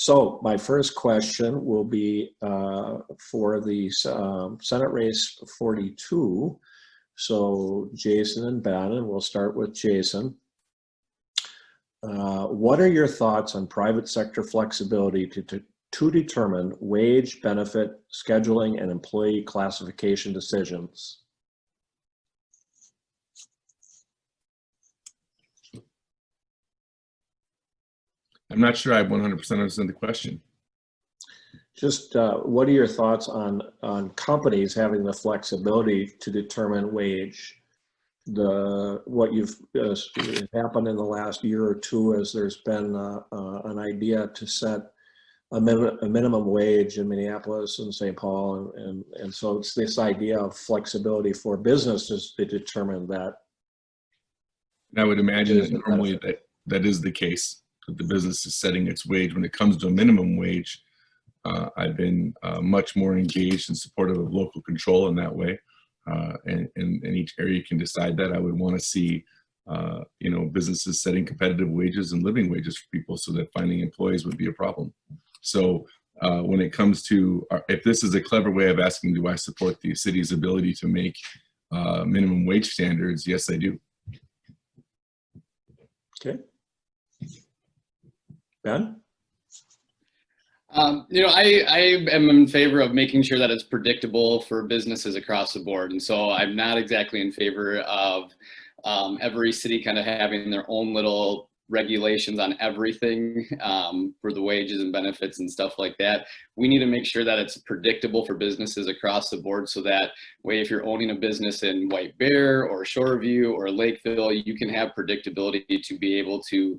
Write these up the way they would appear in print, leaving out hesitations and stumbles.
So my first question will be for the Senate Race 42. So Jason and Ben, and we'll start with Jason. What are your thoughts on private sector flexibility to determine wage, benefit, scheduling, and employee classification decisions? I'm not sure I 100% understand the question. Just what are your thoughts on companies having the flexibility to determine wage? What you've happened in the last year or two is there's been an idea to set a minimum wage in Minneapolis and St. Paul, and so it's this idea of flexibility for businesses to determine that. I would imagine that normally that is the case, that the business is setting its wage. When it comes to a minimum wage, I've been much more engaged and supportive of local control in that way. And each area can decide that. I would want to see, businesses setting competitive wages and living wages for people, so that finding employees would be a problem. So when it comes to, if this is a clever way of asking, do I support the city's ability to make minimum wage standards? Yes, I do. Okay. Ben? I am in favor of making sure that it's predictable for businesses across the board. And so I'm not exactly in favor of every city kind of having their own little regulations on everything for the wages and benefits and stuff like that. We need to make sure that it's predictable for businesses across the board, so that way if you're owning a business in White Bear or Shoreview or Lakeville, you can have predictability to be able to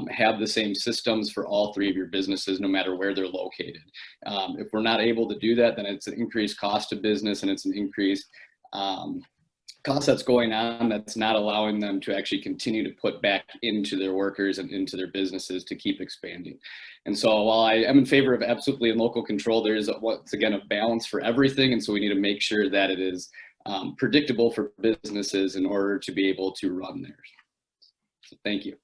have the same systems for all three of your businesses, no matter where they're located. If we're not able to do that, then it's an increased cost of business, and it's an increased cost that's going on that's not allowing them to actually continue to put back into their workers and into their businesses to keep expanding. And so while I am in favor of absolutely in local control, there is once again a balance for everything. And so we need to make sure that it is predictable for businesses in order to be able to run theirs. So thank you.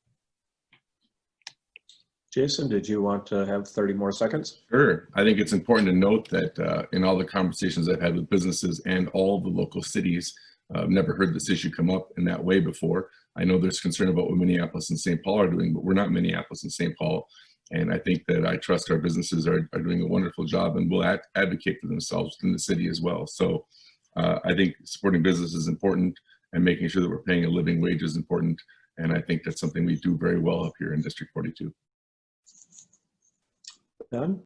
Jason, did you want to have 30 more seconds? Sure. I think it's important to note that in all the conversations I've had with businesses and all the local cities, I've never heard this issue come up in that way before. I know there's concern about what Minneapolis and St. Paul are doing, but we're not Minneapolis and St. Paul. And I think that I trust our businesses are doing a wonderful job and will advocate for themselves within the city as well. So I think supporting business is important, and making sure that we're paying a living wage is important. And I think that's something we do very well up here in District 42. Ben?